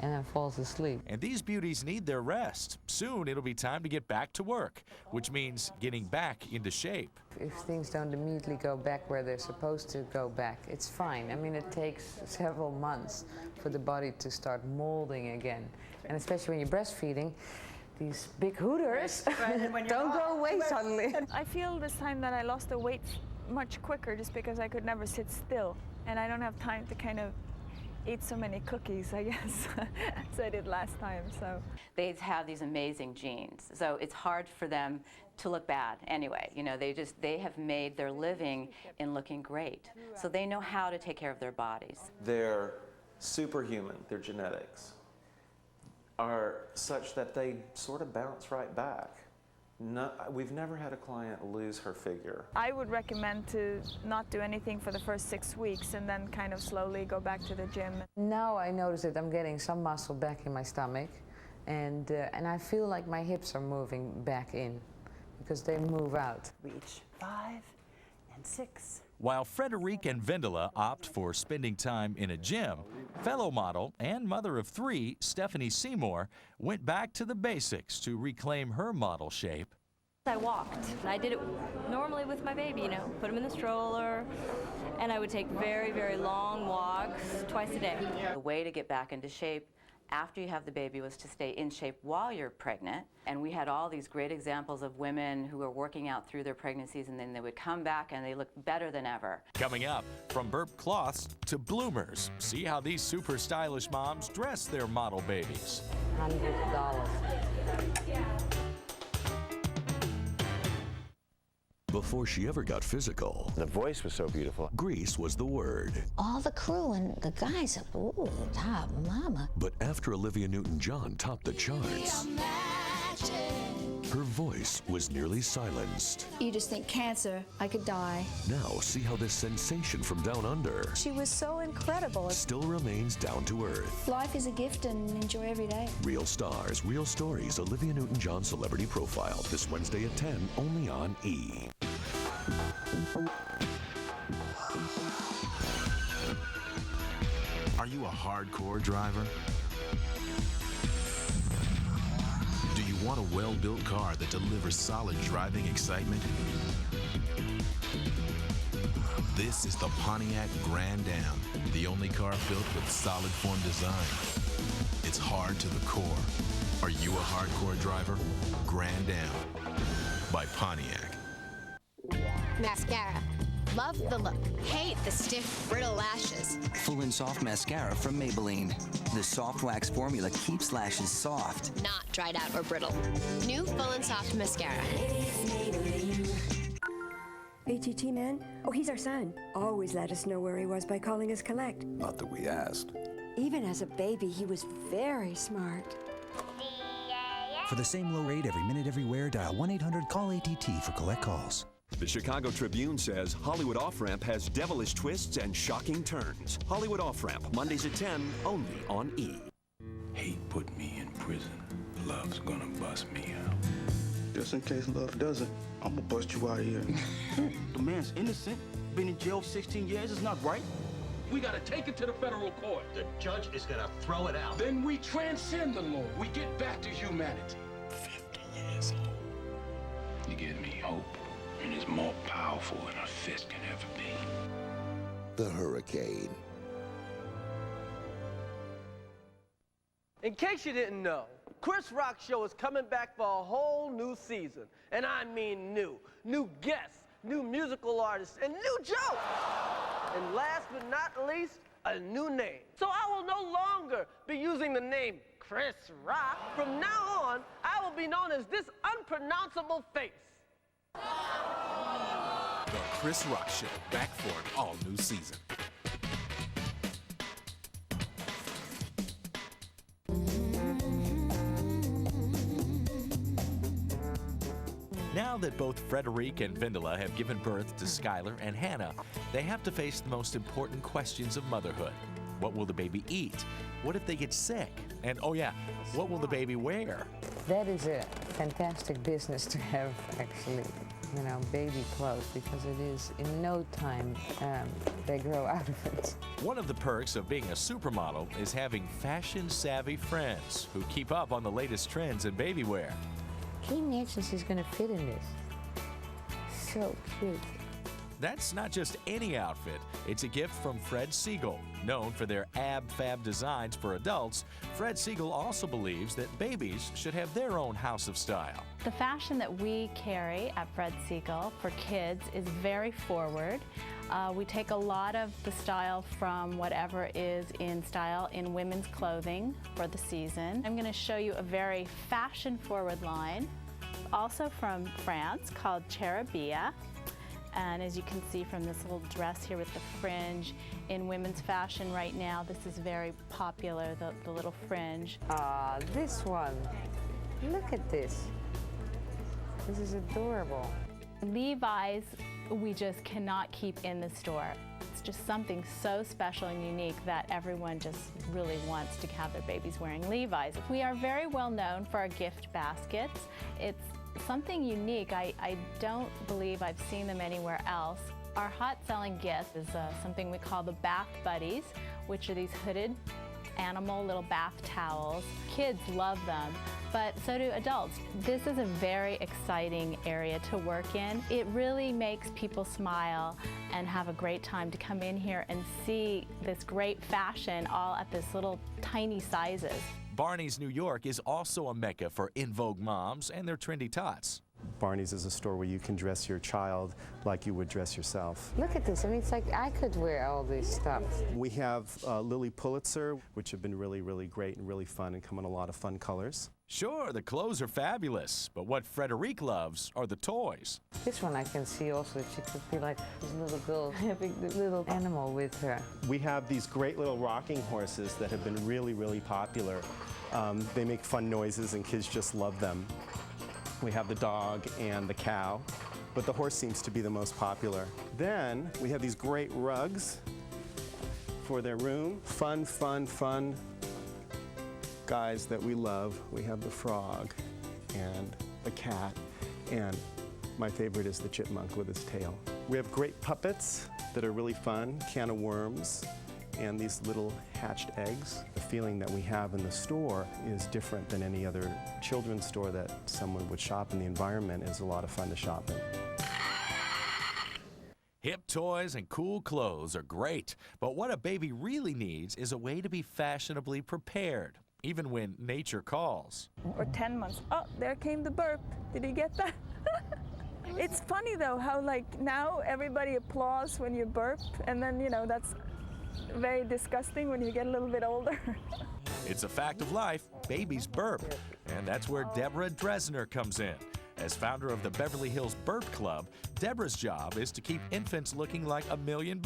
and then falls asleep. And these beauties need their rest. Soon it'll be time to get back to work, which means getting back into shape. If things don't immediately go back where they're supposed to go back, it's fine. I mean, it takes several months for the body to start molding again. And especially when you're breastfeeding, these big hooters don't go away suddenly. I feel this time that I lost the weight much quicker just because I could never sit still. And I don't have time to kind of eat so many cookies, I guess, as I did last time. So They have these amazing genes, so it's hard for them to look bad anyway. You know, they have made their living in looking great, so they know how to take care of their bodies. They're superhuman. Their genetics are such that they sort of bounce right back. No, we've never had a client lose her figure. I would recommend to not do anything for the first 6 weeks and then kind of slowly go back to the gym. Now I notice that I'm getting some muscle back in my stomach, and I feel like my hips are moving back in because they move out. Reach 5 and 6. While Frederique and Vendela opt for spending time in a gym, fellow model and mother of 3, Stephanie Seymour, went back to the basics to reclaim her model shape. I walked. I did it normally with my baby, you know, put him in the stroller, and I would take very, very long walks twice a day. The way to get back into shape after you have the baby was to stay in shape while you're pregnant. And we had all these great examples of women who were working out through their pregnancies, and then they would come back and they looked better than ever. Coming up, from burp cloths to bloomers, see how these super stylish moms dress their model babies. $100. Before she ever got physical, the voice was so beautiful. Grease was the word. All the crew and the guys, ooh, top mama. But after Olivia Newton-John topped the charts, her voice was nearly silenced. You just think cancer, I could die. Now see how this sensation from down under She was so incredible. still remains down to earth. Life is a gift and enjoy every day. Real stars, real stories. Olivia Newton-John Celebrity Profile this Wednesday at 10, only on E! Are you a hardcore driver? Do you want a well-built car that delivers solid driving excitement? This is the Pontiac Grand Am, the only car built with solid form design. It's hard to the core. Are you a hardcore driver? Grand Am by Pontiac. Mascara. Love the look. Hate the stiff, brittle lashes. Full and Soft Mascara from Maybelline. The soft wax formula keeps lashes soft. Not dried out or brittle. New Full and Soft Mascara. ATT man? Oh, he's our son. Always let us know where he was by calling us collect. Not that we asked. Even as a baby, he was very smart. For the same low rate every minute, everywhere, dial 1-800-CALL-ATT for collect calls. The Chicago Tribune says Hollywood Off-Ramp has devilish twists and shocking turns. Hollywood Off-Ramp, Mondays at 10, only on E! Hate put me in prison. Love's gonna bust me out. Just in case love doesn't, I'm gonna bust you out of here. The man's innocent. Been in jail 16 years. It's not right. We gotta take it to the federal court. The judge is gonna throw it out. Then we transcend the law. We get back to humanity. 50 years old. You give me hope, and it's more powerful than a fist can ever be. The Hurricane. In case you didn't know, Chris Rock's show is coming back for a whole new season. And I mean new. New guests, new musical artists, and new jokes. And last but not least, a new name. So I will no longer be using the name Chris Rock. From now on, I will be known as this unpronounceable face. The Chris Rock Show, back for an all-new season. Now that both Frederique and Vindela have given birth to Skylar and Hannah, they have to face the most important questions of motherhood. What will the baby eat? What if they get sick? And oh yeah, what will the baby wear? That is a fantastic business to have, actually, you know, baby clothes, because it is in no time they grow out of it. One of the perks of being a supermodel is having fashion-savvy friends who keep up on the latest trends in baby wear. Can you imagine she's going to fit in this? So cute. That's not just any outfit. It's a gift from Fred Siegel. Known for their ab-fab designs for adults, Fred Siegel also believes that babies should have their own house of style. The fashion that we carry at Fred Siegel for kids is very forward. We take a lot of the style from whatever is in style in women's clothing for the season. I'm going to show you a very fashion-forward line, also from France, called Cherubia. And as you can see from this little dress here with the fringe, in women's fashion right now, this is very popular, the little fringe. Ah, this one. Look at this. This is adorable. Levi's, we just cannot keep in the store. It's just something so special and unique that everyone just really wants to have their babies wearing Levi's. We are very well known for our gift baskets. It's something unique. I don't believe I've seen them anywhere else. Our hot selling gift is something we call the Bath Buddies, which are these hooded animal little bath towels. Kids love them, but so do adults. This is a very exciting area to work in. It really makes people smile and have a great time to come in here and see this great fashion all at this little tiny sizes. Barney's New York is also a mecca for in vogue moms and their trendy tots. Barney's is a store where you can dress your child like you would dress yourself. Look at this. I mean, it's like I could wear all this stuff. We have Lily Pulitzer, which have been really, really great and really fun and come in a lot of fun colors. Sure, the clothes are fabulous, but what Frederique loves are the toys. This one I can see also that she could be like this little girl having the little animal with her. We have these great little rocking horses that have been really, really popular. They make fun noises and kids just love them. We have the dog and the cow, but the horse seems to be the most popular. Then we have these great rugs for their room. Fun, fun, fun guys that we love. We have the frog and the cat, and my favorite is the chipmunk with his tail. We have great puppets that are really fun, can of worms, and these little hatched eggs. The feeling that we have in the store is different than any other children's store that someone would shop in. The environment is a lot of fun to shop in. Hip toys and cool clothes are great, but what a baby really needs is a way to be fashionably prepared, even when nature calls. Or 10 months. Oh, there came the burp. Did you get that? It's funny though how like now everybody applauds when you burp, and then that's very disgusting when you get a little bit older. It's a fact of life, babies burp, and that's where Deborah Dresner comes in. As founder of the Beverly Hills Burp Club, Deborah's job is to keep infants looking like $1 million,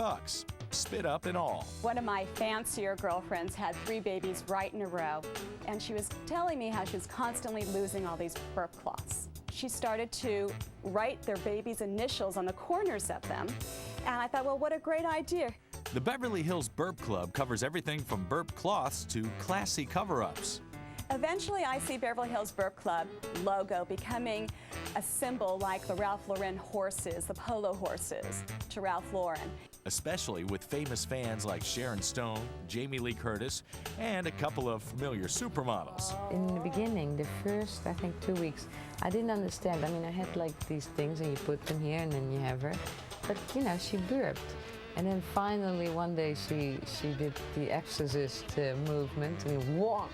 spit up and all. One of my fancier girlfriends had 3 babies right in a row, and she was telling me how she was constantly losing all these burp cloths. She started to write their babies' initials on the corners of them, and I thought, well, what a great idea. The Beverly Hills Burp Club covers everything from burp cloths to classy cover-ups. Eventually, I see Beverly Hills Burp Club logo becoming a symbol like the Ralph Lauren horses, the polo horses, to Ralph Lauren. Especially with famous fans like Sharon Stone, Jamie Lee Curtis, and a couple of familiar supermodels. In the beginning, the first, I think, 2 weeks, I didn't understand. I mean, I had like these things and you put them here and then you have her. But, she burped. And then finally one day she did the exorcist movement and whoa!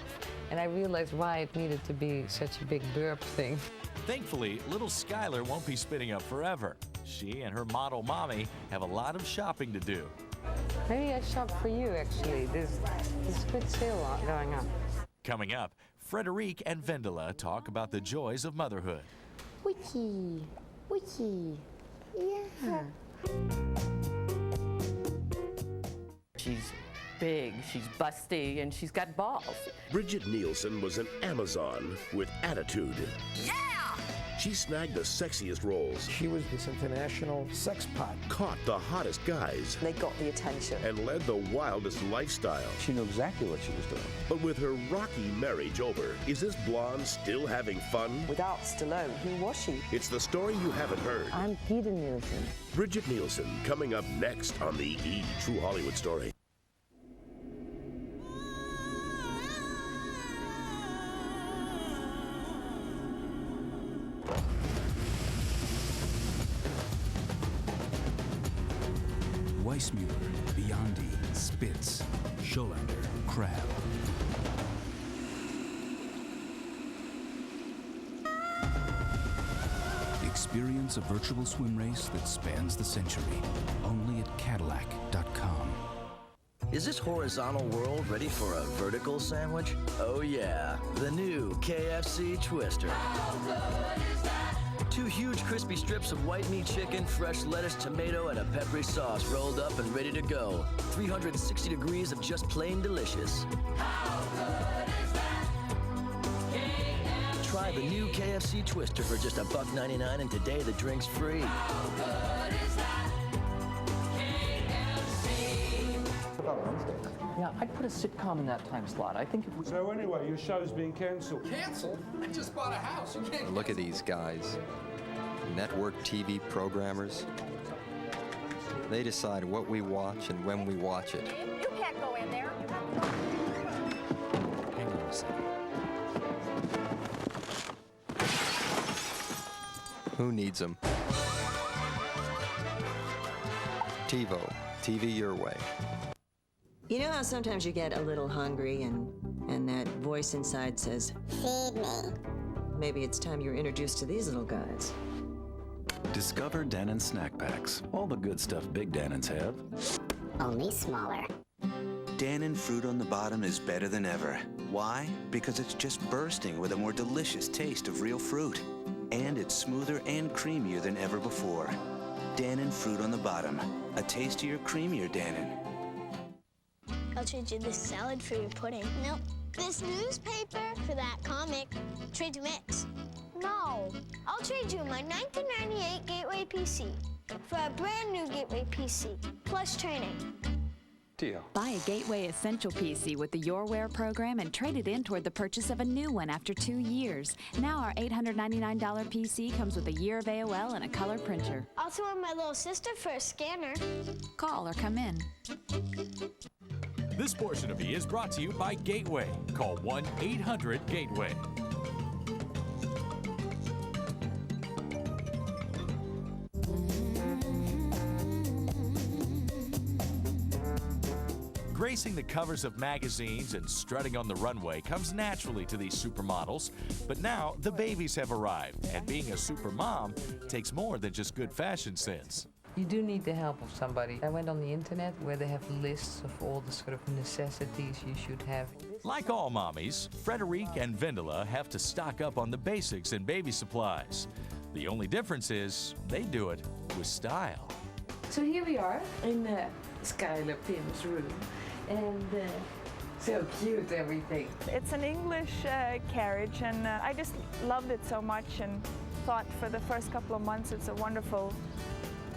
And I realized why it needed to be such a big burp thing. Thankfully, little Skylar won't be spitting up forever. She and her model mommy have a lot of shopping to do. Maybe I shop for you, actually. There's good sale going on. Coming up, Frederique and Vendela talk about the joys of motherhood. Wiki, yeah. She's big, she's busty, and she's got balls. Bridget Nielsen was an Amazon with attitude. Yeah! She snagged the sexiest roles. She was this international sex pot. Caught the hottest guys. They got the attention. And led the wildest lifestyle. She knew exactly what she was doing. But with her rocky marriage over, is this blonde still having fun? Without Stallone, who was she? It's the story you haven't heard. I'm Peter Nielsen. Bridget Nielsen, coming up next on the E! True Hollywood Story. Weissmuller, Biondi, Spitz, Scholander, Crab. Experience a virtual swim race that spans the century. Only at Cadillac.com. Is this horizontal world ready for a vertical sandwich? Oh yeah, the new KFC Twister. How good is that? 2 huge crispy strips of white meat chicken, fresh lettuce, tomato, and a peppery sauce rolled up and ready to go. 360 degrees of just plain delicious. How good is that? KFC. Try the new KFC Twister for just $1.99, and today the drink's free. How good is that? KFC. What about Wednesdays? Yeah, I'd put a sitcom in that time slot. I think if we... So anyway, your show's being cancelled. Cancelled? I just bought a house. You can't... Look at these guys. Network TV programmers. They decide what we watch and when we watch it. You can't go in there. Hang on a second. Who needs them? TiVo. TV your way. You know how sometimes you get a little hungry and and that voice inside says, "Feed me." Maybe it's time you're introduced to these little guys. Discover Dannon snack packs. All the good stuff big Dannons have. Only smaller. Dannon fruit on the bottom is better than ever. Why? Because it's just bursting with a more delicious taste of real fruit. And it's smoother and creamier than ever before. Dannon fruit on the bottom. A tastier, creamier Dannon. I'll trade you this salad for your pudding. Nope. This newspaper for that comic. Trade you mix. No. I'll trade you my 1998 Gateway PC for a brand new Gateway PC, plus training. Deal. Buy a Gateway Essential PC with the YourWare program and trade it in toward the purchase of a new one after 2 years. Now our $899 PC comes with a year of AOL and a color printer. I'll throw in my little sister for a scanner. Call or come in. This portion of E! is brought to you by Gateway. Call 1-800-GATEWAY. Gracing the covers of magazines and strutting on the runway comes naturally to these supermodels, but now the babies have arrived, and being a supermom takes more than just good fashion sense. You do need the help of somebody. I went on the internet where they have lists of all the sort of necessities you should have. Like all mommies, Frederique and Vendela have to stock up on the basics in baby supplies. The only difference is they do it with style. So here we are in Skylar Pim's room, and so cute, everything. It's an English carriage, and I just loved it so much and thought for the first couple of months it's a wonderful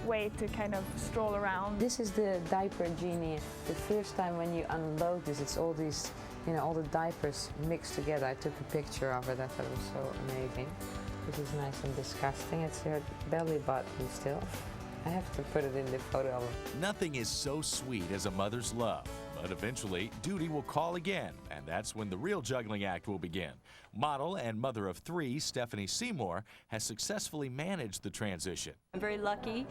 way to kind of stroll around. This is the diaper genie. The first time when you unload this, it's all these, all the diapers mixed together. I took a picture of it. I thought it was so amazing. This is nice and disgusting. It's her belly button still. I have to put it in the photo album. Nothing is so sweet as a mother's love, but eventually duty will call again, and that's when the real juggling act will begin. Model and mother of 3, Stephanie Seymour, has successfully managed the transition. I'm very lucky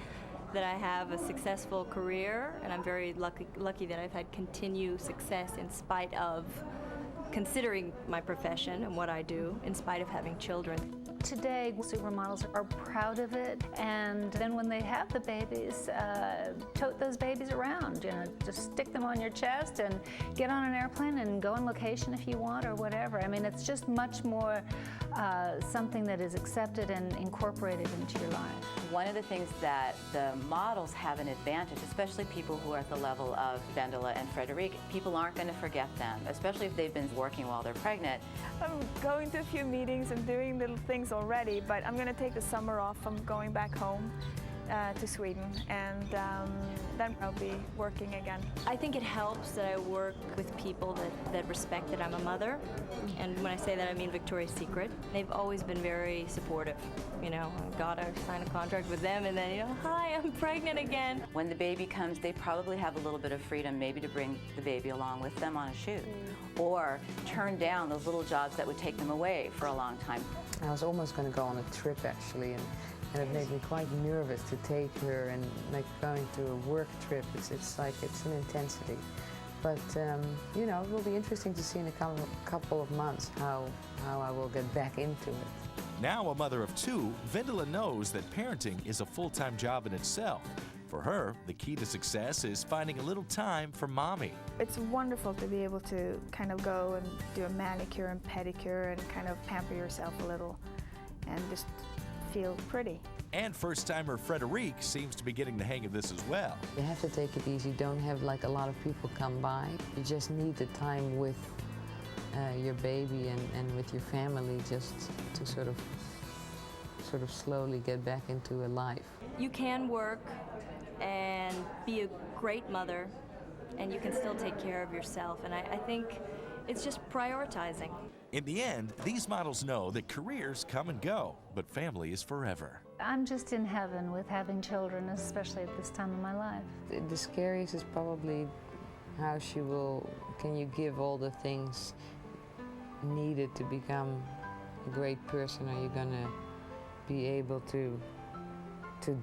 that I have a successful career, and I'm very lucky that I've had continued success in spite of considering my profession and what I do, in spite of having children. Today, supermodels are proud of it, and then when they have the babies, tote those babies around. Just stick them on your chest and get on an airplane and go on location if you want or whatever. I mean, it's just much more something that is accepted and incorporated into your life. One of the things that the models have an advantage, especially people who are at the level of Vendela and Frederique, people aren't going to forget them, especially if they've been working while they're pregnant. I'm going to a few meetings and doing little things already, but I'm going to take the summer off. I'm going back home to Sweden, and then I'll be working again. I think it helps that I work with people that respect that I'm a mother, and when I say that I mean Victoria's Secret. They've always been very supportive. God, I signed a contract with them, and then, hi, I'm pregnant again. When the baby comes, they probably have a little bit of freedom maybe to bring the baby along with them on a shoot, or turn down those little jobs that would take them away for a long time. I was almost going to go on a trip, actually, and it made me quite nervous to take her, and like going to a work trip, it's like it's an intensity. But, it will be interesting to see in a couple of months how I will get back into it. Now a mother of 2, Vendela knows that parenting is a full-time job in itself. For her, the key to success is finding a little time for mommy. It's wonderful to be able to kind of go and do a manicure and pedicure and kind of pamper yourself a little and just feel pretty. And first-timer Frederique seems to be getting the hang of this as well. You have to take it easy. Don't have like a lot of people come by. You just need the time with your baby and with your family just to sort of slowly get back into a life. You can work and be a great mother, and you can still take care of yourself, and I think it's just prioritizing. In the end, these models know that careers come and go, but family is forever. I'm just in heaven with having children, especially at this time of my life. The scariest is probably how can you give all the things needed to become a great person? Are you gonna be able to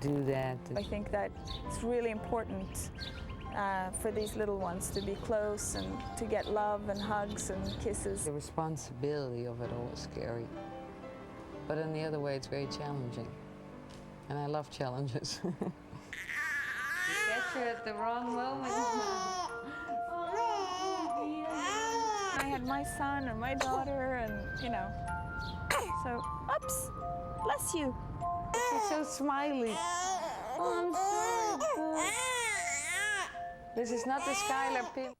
do that? I think that it's really important for these little ones to be close and to get love and hugs and kisses. The responsibility of it all is scary. But in the other way, it's very challenging. And I love challenges. Get you at the wrong moment. I had my son or my daughter and, you know, so, oops, bless you. She's so smiley. Oh, I'm sorry. This is not the Skylar pin.